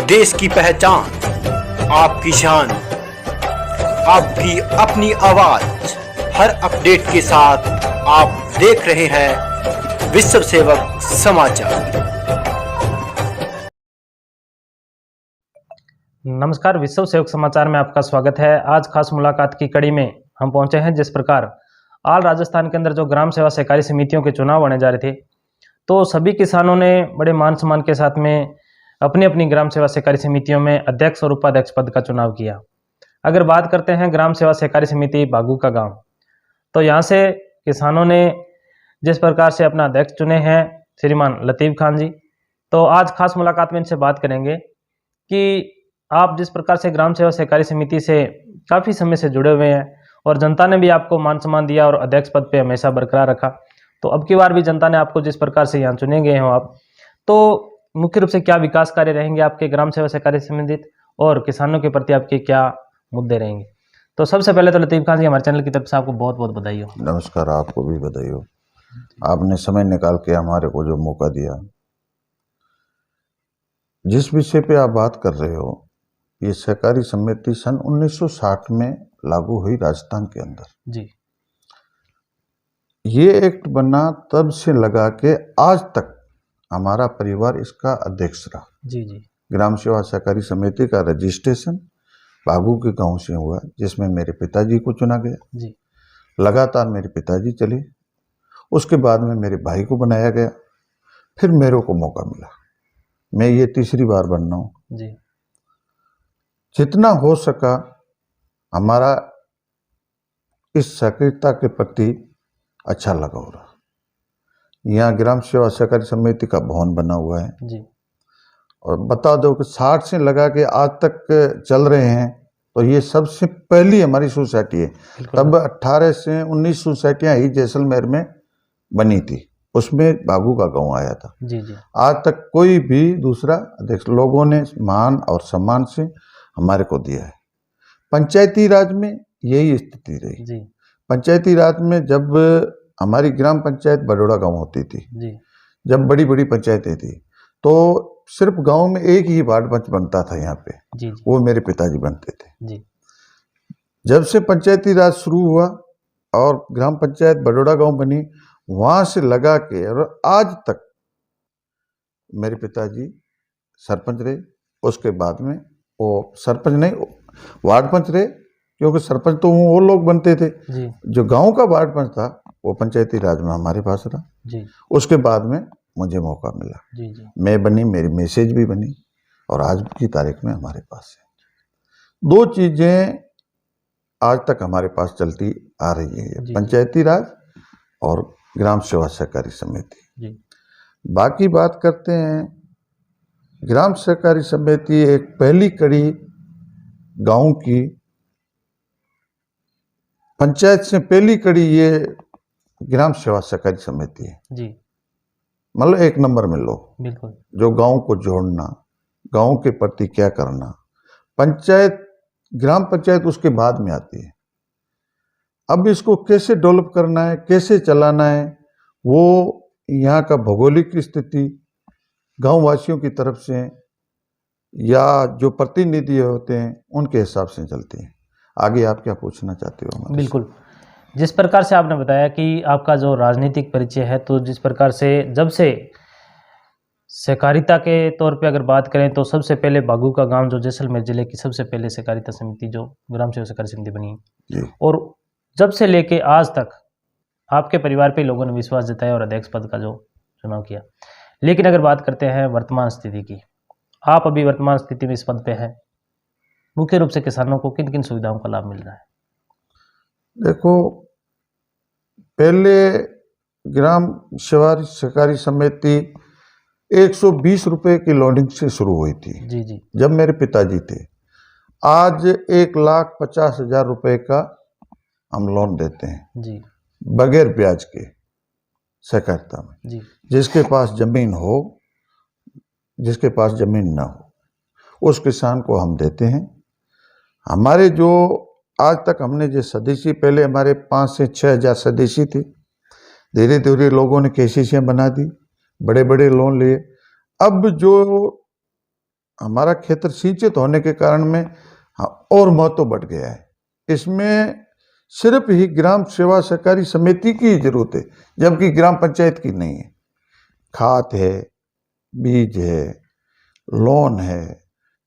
देश की पहचान, आपकी शान, आपकी अपनी आवाज। हर अपडेट के साथ आप देख रहे हैं विश्व सेवक समाचार। नमस्कार, विश्व सेवक समाचार में आपका स्वागत है। आज खास मुलाकात की कड़ी में हम पहुंचे हैं। जिस प्रकार आल राजस्थान के अंदर जो ग्राम सेवा सहकारी समितियों के चुनाव होने जा रहे थे, तो सभी किसानों ने बड़े मान सम्मान के साथ में अपनी अपनी ग्राम सेवा सहकारी समितियों में अध्यक्ष और उपाध्यक्ष पद का चुनाव किया। अगर बात करते हैं ग्राम सेवा सहकारी समिति बागू का गांव, तो यहाँ से किसानों ने जिस प्रकार से अपना अध्यक्ष चुने हैं श्रीमान लतीफ़ खान जी, तो आज खास मुलाकात में इनसे बात करेंगे कि आप जिस प्रकार से ग्राम सेवा सहकारी समिति से काफ़ी समय से जुड़े हुए हैं और जनता ने भी आपको मान सम्मान दिया और अध्यक्ष पद पे हमेशा बरकरार रखा, तो अब की बार भी जनता ने आपको जिस प्रकार से यहाँ चुने गए हो आप, तो मुख्य रूप से क्या विकास कार्य रहेंगे आपके ग्राम सेवा सहकारी समिति और किसानों के प्रति आपके क्या मुद्दे रहेंगे? तो सबसे पहले तो लतीफ़ खान जी, हमारे चैनल की तरफ से आपको बहुत बहुत बधाई हो। नमस्कार, आपको भी बधाई हो। आपने समय निकाल के हमारे को जो मौका दिया। जिस विषय पे आप बात कर रहे हो, ये सहकारी समिति सन 1960 में लागू हुई राजस्थान के अंदर जी। ये एक्ट बना तब से लगा के आज तक हमारा परिवार इसका अध्यक्ष रहा। जी जी। ग्राम सेवा सहकारी समिति का रजिस्ट्रेशन बागू के गांव से हुआ, जिसमें मेरे पिताजी को चुना गया जी। लगातार मेरे पिताजी चले, उसके बाद में मेरे भाई को बनाया गया, फिर मेरे को मौका मिला। मैं ये तीसरी बार बन रहा हूँ जी। जितना हो सका हमारा इस सहकारिता के प्रति अच्छा लगाव रहा। यहाँ ग्राम सेवा सहकारी समिति का भवन बना हुआ है जी। और बता दो कि 60 से लगा के आज तक चल रहे हैं, तो ये सबसे पहली हमारी सोसाइटी है। तब 18 से 19 सोसाइटियाँ ही जैसलमेर में बनी थी, उसमें बागू का गांव आया था। जी जी। आज तक कोई भी दूसरा अध्यक्ष, लोगों ने मान और सम्मान से हमारे को दिया है। पंचायती राज में यही स्थिति रही जी। पंचायती राज में जब हमारी ग्राम पंचायत बड़ोड़ा गांव होती थी जी। जब बड़ी बड़ी पंचायतें थी, तो सिर्फ गांव में एक ही वार्ड पंच बनता था यहाँ पे। जी। वो मेरे पिताजी बनते थे। जी। जब से पंचायती राज शुरू हुआ और ग्राम पंचायत बड़ोड़ा गांव बनी, वहां से लगा के और आज तक मेरे पिताजी सरपंच रहे। उसके बाद में वो सरपंच नहीं, वार्ड पंच रहे, क्योंकि सरपंच तो वो लोग बनते थे। जी। जो गांव का वार्ड पंच था वो पंचायती राज में हमारे पास रहा। जी। उसके बाद में मुझे मौका मिला, जी जी। मैं बनी, मेरी मैसेज भी बनी और आज की तारीख में हमारे पास है। दो चीजें आज तक हमारे पास चलती आ रही है, पंचायती राज और ग्राम सेवा सहकारी समिति। बाकी बात करते हैं, ग्राम सहकारी समिति एक पहली कड़ी गांव की पंचायत से पहली कड़ी ये ग्राम सेवा सहकारी समिति है जी। मतलब एक नंबर में लो। बिल्कुल। जो गांव को जोड़ना, गांव के प्रति क्या करना, पंचायत ग्राम पंचायत उसके बाद में आती है। अब इसको कैसे डेवलप करना है, कैसे चलाना है, वो यहाँ का भौगोलिक स्थिति, गांव वासियों की तरफ से या जो प्रतिनिधि होते हैं उनके हिसाब से चलती है। आगे आप क्या पूछना चाहते हो? बिल्कुल, जिस प्रकार से आपने बताया कि आपका जो राजनीतिक परिचय है, तो जिस प्रकार से जब से सहकारिता के तौर पे अगर बात करें तो सबसे पहले बागू का गांव जो जैसलमेर जिले की सबसे पहले सहकारिता समिति जो ग्राम सेवा सहकारी समिति बनी, और जब से लेके आज तक आपके परिवार पे लोगों ने विश्वास जताया और अध्यक्ष पद का जो चुनाव किया। लेकिन अगर बात करते हैं वर्तमान स्थिति की, आप अभी वर्तमान स्थिति में इस पद पे हैं, मुख्य रूप से किसानों को किन किन सुविधाओं का लाभ मिल रहा है? देखो, पहले ग्राम सेवा सहकारी समिति 120 रुपए की लोडिंग से शुरू हुई थी। जी जी। जब मेरे पिताजी थे। आज 1,50,000 रुपए का हम लोन देते हैं जी, बगैर ब्याज के सहकारिता में जी। जिसके पास जमीन हो, जिसके पास जमीन ना हो, उस किसान को हम देते हैं। हमारे जो आज तक हमने जो सदस्य, पहले हमारे 5 से 6 हज़ार सदस्य थे, धीरे धीरे लोगों ने केसीसियाँ बना दी, बड़े बड़े लोन लिए। अब जो हमारा क्षेत्र सिंचित होने के कारण में और महत्व बढ़ गया है। इसमें सिर्फ ही ग्राम सेवा सहकारी समिति की जरूरत है, जबकि ग्राम पंचायत की नहीं है। खाद है, बीज है, लोन है,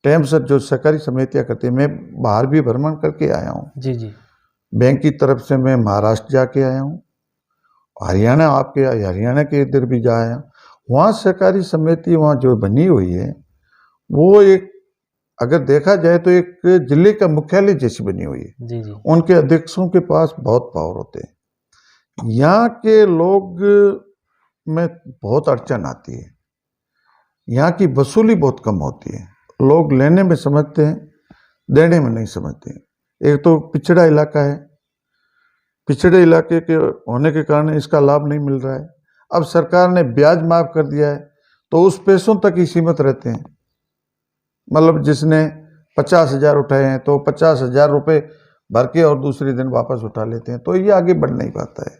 टाइम से जो सहकारी समितियां करती है। मैं बाहर भी भ्रमण करके आया हूँ। जी जी। बैंक की तरफ से मैं महाराष्ट्र जाके आया हूँ, हरियाणा हरियाणा के इधर भी जा आया। वहाँ सहकारी समिति वहाँ जो बनी हुई है वो एक, अगर देखा जाए तो एक जिले का मुख्यालय जैसी बनी हुई है। जी जी। उनके अध्यक्षों के पास बहुत पावर होते हैं। यहाँ के लोग में बहुत अड़चन आती है। यहाँ की वसूली बहुत कम होती है। लोग लेने में समझते हैं, देने में नहीं समझते। एक तो पिछड़ा इलाका है, पिछड़े इलाके के होने के कारण इसका लाभ नहीं मिल रहा है। अब सरकार ने ब्याज माफ कर दिया है तो उस पैसों तक ही सीमित रहते हैं। मतलब जिसने 50,000 उठाए हैं तो 50,000 रुपये भर के और दूसरे दिन वापस उठा लेते हैं, तो ये आगे बढ़ नहीं पाता है।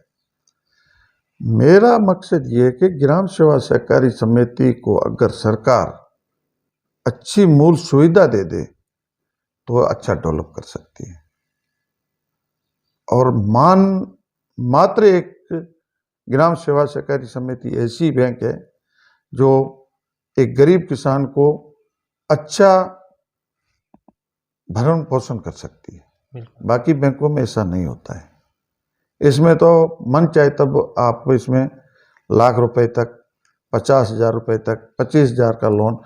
मेरा मकसद ये है कि ग्राम सेवा सहकारी समिति को अगर सरकार अच्छी मूल सुविधा दे दे तो अच्छा डेवलप कर सकती है। और मात्र एक ग्राम सेवा सहकारी समिति ऐसी बैंक है जो एक गरीब किसान को अच्छा भरण पोषण कर सकती है। बाकी बैंकों में ऐसा नहीं होता है। इसमें तो मन चाहे तब आप इसमें लाख रुपए तक, 50,000 रुपए तक, 25,000 का लोन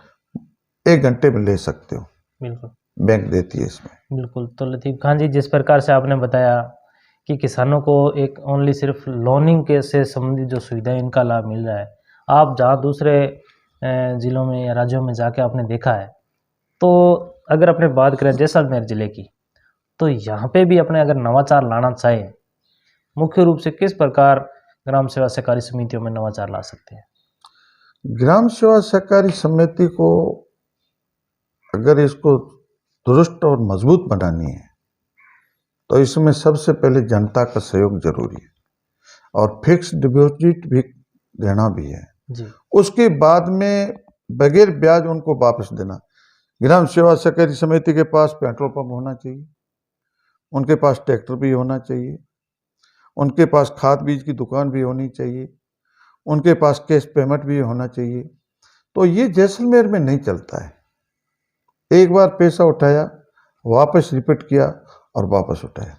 1 घंटे में ले सकते हो। बिल्कुल, बैंक देती है इसमें। बिल्कुल। तो लतीफ़ खान जी, जिस प्रकार से आपने बताया कि किसानों को एक ओनली सिर्फ लोनिंग के से संबंधित जो सुविधाएं इनका लाभ मिल रहा है, आप जहाँ दूसरे ज़िलों में या राज्यों में जाके आपने देखा है, तो अगर अपने बात करें जैसलमेर ज़िले की, तो यहाँ पे भी अपने अगर नवाचार लाना चाहें, मुख्य रूप से किस प्रकार ग्राम सेवा सहकारी समितियों में नवाचार ला सकते हैं? ग्राम सेवा सहकारी समिति को अगर इसको दुरुस्त और मजबूत बनानी है तो इसमें सबसे पहले जनता का सहयोग जरूरी है और फिक्स डिपॉजिट भी देना भी है जी। उसके बाद में बगैर ब्याज उनको वापस देना। ग्राम सेवा सहकारी समिति के पास पेट्रोल पंप होना चाहिए, उनके पास ट्रैक्टर भी होना चाहिए, उनके पास खाद बीज की दुकान भी होनी चाहिए, उनके पास कैश पेमेंट भी होना चाहिए। तो ये जैसलमेर में नहीं चलता है। एक बार पैसा उठाया, वापस रिपीट किया और वापस उठाया,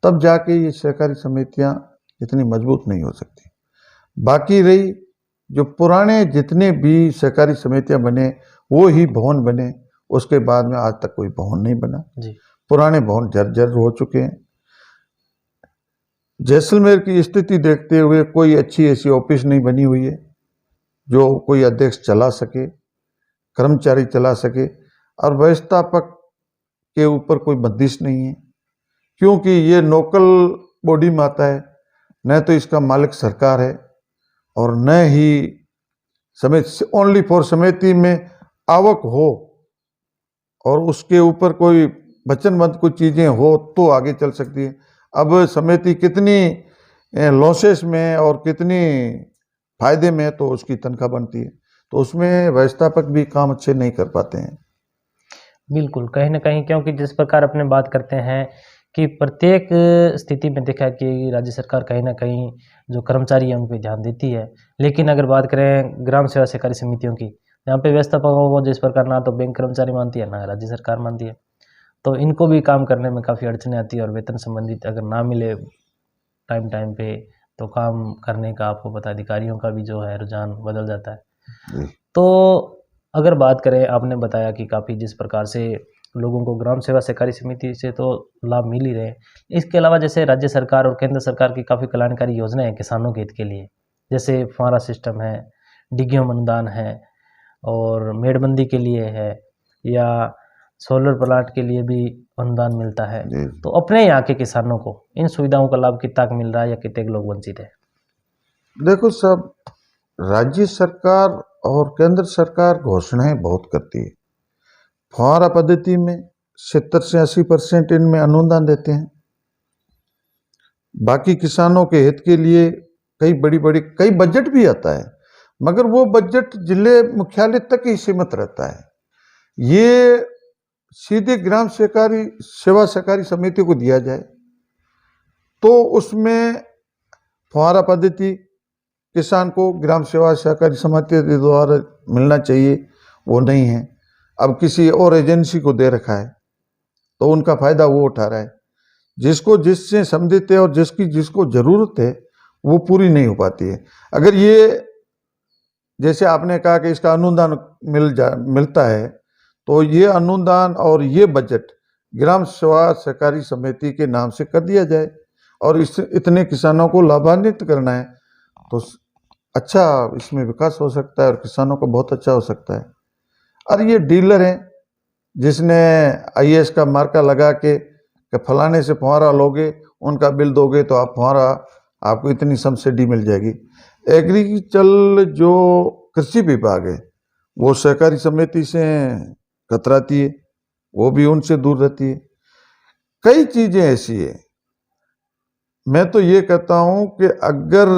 तब जाके ये सहकारी समितियां इतनी मजबूत नहीं हो सकती। बाकी रही जो पुराने जितने भी सहकारी समितियां बने वो ही भवन बने, उसके बाद में आज तक कोई भवन नहीं बना जी। पुराने भवन जर्जर हो चुके हैं। जैसलमेर की स्थिति देखते हुए कोई अच्छी ऐसी ऑफिस नहीं बनी हुई है जो कोई अध्यक्ष चला सके, कर्मचारी चला सके, और व्यवस्थापक के ऊपर कोई बंदिश नहीं है, क्योंकि ये लोकल बॉडी में आता है। न तो इसका मालिक सरकार है और न ही समिति ओनली फॉर समिति में आवक हो और उसके ऊपर कोई वचनबद्ध कुछ चीज़ें हो तो आगे चल सकती है। अब समिति कितनी लॉसेस में और कितनी फायदे में, तो उसकी तनख्वाह बनती है, तो उसमें व्यवस्थापक भी काम अच्छे नहीं कर पाते हैं। बिल्कुल, कहीं न कहीं, क्योंकि जिस प्रकार अपने बात करते हैं कि प्रत्येक स्थिति में देखा कि राज्य सरकार कहीं न कहीं जो कर्मचारी हैं उन पे ध्यान देती है, लेकिन अगर बात करें ग्राम सेवा सहकारी समितियों की, यहाँ पे व्यवस्थापकों को जिस प्रकार ना तो बैंक कर्मचारी मानती है, ना राज्य सरकार मानती है, तो इनको भी काम करने में काफ़ी अड़चनें आती है और वेतन संबंधित अगर ना मिले टाइम पे, तो काम करने का आपको पता है अधिकारियों का भी जो है रुझान बदल जाता है। तो अगर बात करें, आपने बताया कि काफ़ी जिस प्रकार से लोगों को ग्राम सेवा सहकारी समिति से तो लाभ मिल ही रहे हैं, इसके अलावा जैसे राज्य सरकार और केंद्र सरकार की काफ़ी कल्याणकारी योजनाएं हैं किसानों के हित के लिए, जैसे फुहारा सिस्टम है, डिग्गियों में अनुदान है और मेड़बंदी के लिए है, या सोलर प्लांट के लिए भी अनुदान मिलता है। तो अपने यहाँ के किसानों को इन सुविधाओं का लाभ कितना मिल रहा है या कितने लोग वंचित है? देखो सब राज्य सरकार और केंद्र सरकार घोषणाएं बहुत करती है। फुहारा पद्धति में 70 से 80% इनमें अनुदान देते हैं। बाकी किसानों के हित के लिए कई बजट भी आता है, मगर वो बजट जिले मुख्यालय तक ही सीमित रहता है। ये सीधे ग्राम सहकारी सेवा सहकारी समिति को दिया जाए तो उसमें फुहारा पद्धति किसान को ग्राम सेवा सहकारी समिति के द्वारा मिलना चाहिए, वो नहीं है। अब किसी और एजेंसी को दे रखा है तो उनका फायदा वो उठा रहा है। जिसको जिससे संबंधित है और जिसको जरूरत है वो पूरी नहीं हो पाती है। अगर ये जैसे आपने कहा कि इसका अनुदान मिलता है तो ये अनुदान और ये बजट ग्राम सेवा सहकारी समिति के नाम से कर दिया जाए और इतने किसानों को लाभान्वित करना है तो अच्छा इसमें विकास हो सकता है और किसानों को बहुत अच्छा हो सकता है। और ये डीलर हैं जिसने IAS का मार्का लगा के फलाने से फुहारा लोगे, उनका बिल दोगे तो आप फुहारा आपको इतनी सब्सिडी मिल जाएगी। एग्रीकल्चर जो कृषि विभाग है वो सहकारी समिति से कतराती है, वो भी उनसे दूर रहती है। कई चीजें ऐसी है। मैं तो ये कहता हूं कि अगर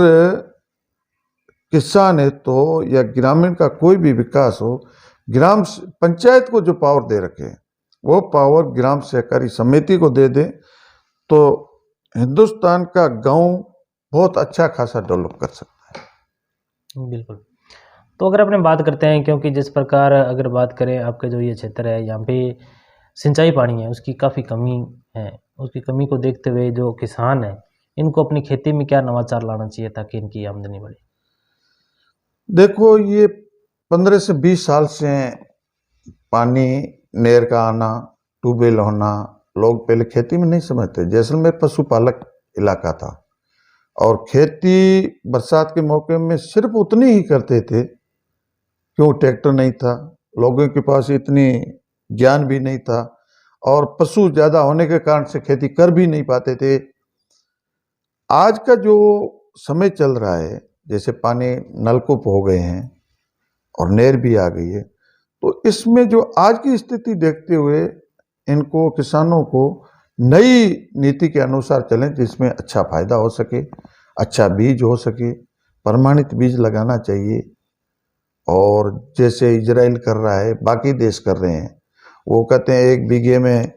किसान है तो या ग्रामीण का कोई भी विकास हो, ग्राम पंचायत को जो पावर दे रखे वो पावर ग्राम सहकारी समिति को दे दे तो हिंदुस्तान का गांव बहुत अच्छा खासा डेवलप कर सकता है। बिल्कुल। तो अगर अपने बात करते हैं, क्योंकि जिस प्रकार अगर बात करें आपके जो ये क्षेत्र है यहाँ पे सिंचाई पानी है उसकी काफ़ी कमी है, उसकी कमी को देखते हुए जो किसान है इनको अपनी खेती में क्या नवाचार लाना चाहिए ताकि इनकी आमदनी बढ़े? देखो, ये 15 से 20 साल से पानी नहर का आना, ट्यूबवेल होना, लोग पहले खेती में नहीं समझते। जैसलमेर पशुपालक इलाका था और खेती बरसात के मौके में सिर्फ उतनी ही करते थे, क्यों ट्रैक्टर नहीं था, लोगों के पास इतनी ज्ञान भी नहीं था और पशु ज़्यादा होने के कारण से खेती कर भी नहीं पाते थे। आज का जो समय चल रहा है, जैसे पानी नलकूप हो गए हैं और नहर भी आ गई है, तो इसमें जो आज की स्थिति देखते हुए इनको किसानों को नई नीति के अनुसार चलें जिसमें अच्छा फायदा हो सके, अच्छा बीज हो सके, प्रमाणित बीज लगाना चाहिए। और जैसे इजराइल कर रहा है, बाकी देश कर रहे हैं, वो कहते हैं 1 बीघे में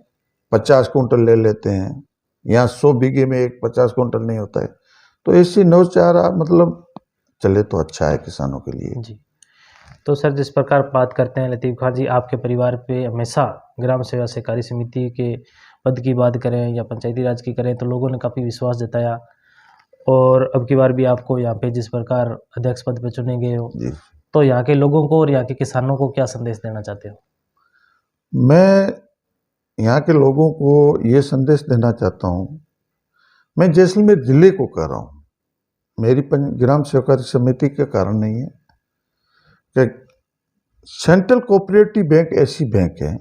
50 कुंटल ले लेते हैं, यहाँ 100 बीघे में 50 कुंटल नहीं होता है। तो ऐसी नौचारा मतलब चले तो अच्छा है किसानों के लिए जी। तो सर, जिस प्रकार बात करते हैं लतीफ़ खान जी, आपके परिवार पे हमेशा ग्राम सेवा सहकारी समिति के पद की बात करें या पंचायती राज की करें तो लोगों ने काफ़ी विश्वास जताया और अब की बार भी आपको यहाँ पे जिस प्रकार अध्यक्ष पद पे चुने गए हो, तो यहाँ के लोगों को और यहाँ के किसानों को क्या संदेश देना चाहते हो? मैं यहाँ के लोगों को ये संदेश देना चाहता हूँ, मैं जैसलमेर जिले को कह रहा हूँ, मेरी ग्राम सहकारी समिति के कारण नहीं है कि सेंट्रल कोऑपरेटिव बैंक ऐसी बैंक है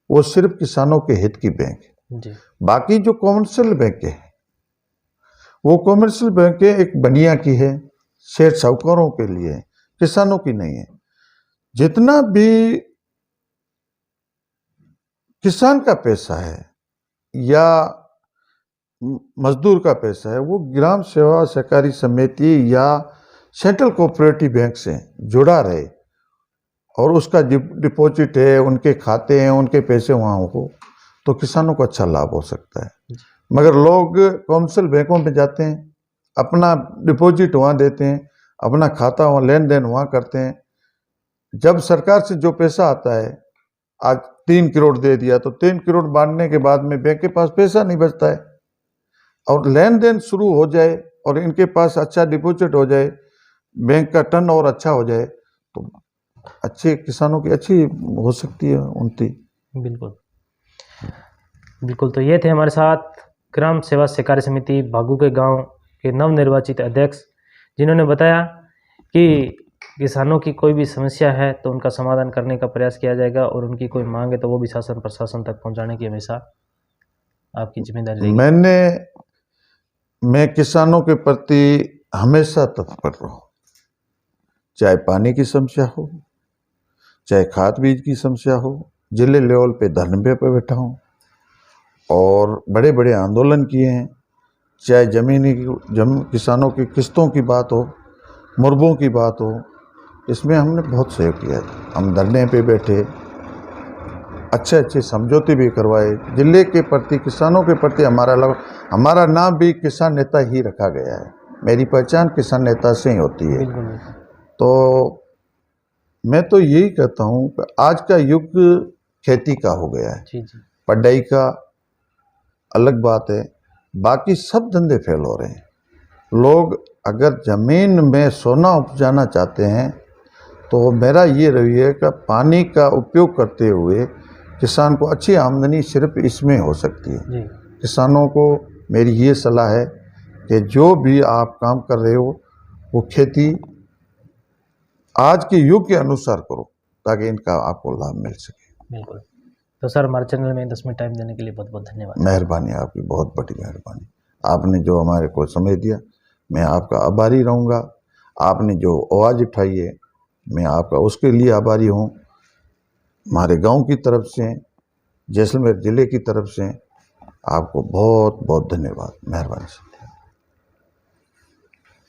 वो सिर्फ किसानों के हित की बैंक है जी। बाकी जो कॉमर्शियल बैंक है वो कॉमर्शियल बैंक है एक बनिया की है, सेठ साहूकारों के लिए, किसानों की नहीं है। जितना भी किसान का पैसा है या मजदूर का पैसा है वो ग्राम सेवा सहकारी समिति या सेंट्रल कोऑपरेटिव बैंक से जुड़ा रहे और उसका डिपॉजिट है, उनके खाते हैं, उनके पैसे वहाँ हो तो किसानों को अच्छा लाभ हो सकता है। मगर लोग कॉमर्शियल बैंकों में जाते हैं, अपना डिपॉजिट वहाँ देते हैं, अपना खाता वहाँ लेन देन वहाँ करते हैं। जब सरकार से जो पैसा आता है, आज 3 करोड़ दे दिया तो 3 करोड़ बांटने के बाद में बैंक के पास पैसा नहीं बचता है और लेन देन शुरू हो जाए और इनके पास अच्छा डिपॉजिट हो जाए, बैंक का टर्न और अच्छा हो जाए तो अच्छे किसानों की अच्छी हो सकती है उन्नति। बिल्कुल बिल्कुल। तो ये थे हमारे साथ ग्राम सेवा सहकारी समिति भागू के गांव के नवनिर्वाचित अध्यक्ष, जिन्होंने बताया कि किसानों की कोई भी समस्या है तो उनका समाधान करने का प्रयास किया जाएगा और उनकी कोई मांग है तो वो भी शासन प्रशासन तक पहुंचाने की हमेशा आपकी जिम्मेदारी रहेगी। मैं किसानों के प्रति हमेशा तत्पर रहा हूँ, चाहे पानी की समस्या हो, चाहे खाद बीज की समस्या हो, जिले लेवल पे धरने पे बैठा हूँ और बड़े बड़े आंदोलन किए हैं, चाहे किसानों की किस्तों की बात हो, मुरबों की बात हो, इसमें हमने बहुत सहयोग किया है। हम धरने पे बैठे, अच्छे अच्छे समझौते भी करवाए। जिले के प्रति, किसानों के प्रति हमारा नाम भी किसान नेता ही रखा गया है। मेरी पहचान किसान नेता से ही होती है। बिल्कुल बिल्कुल। तो मैं तो यही कहता हूँ कि आज का युग खेती का हो गया है। जी जी। पढ़ाई का अलग बात है, बाकी सब धंधे फेल हो रहे हैं। लोग अगर ज़मीन में सोना उपजाना चाहते हैं तो मेरा ये रवैया है कि पानी का उपयोग करते हुए किसान को अच्छी आमदनी सिर्फ इसमें हो सकती है। जी। किसानों को मेरी ये सलाह है कि जो भी आप काम कर रहे हो वो खेती आज के युग के अनुसार करो, ताकि इनका आपको लाभ मिल सके। बिल्कुल। तो सर, हमारे चैनल में 10 मिनट टाइम देने के लिए बहुत बहुत धन्यवाद। मेहरबानी, आपकी बहुत बड़ी मेहरबानी। आपने जो हमारे को समय दिया, मैं आपका आभारी रहूँगा। आपने जो आवाज़ उठाई है, मैं आपका उसके लिए आभारी हूँ। हमारे गांव की तरफ से, जैसलमेर ज़िले की तरफ से आपको बहुत बहुत धन्यवाद। मेहरबानी।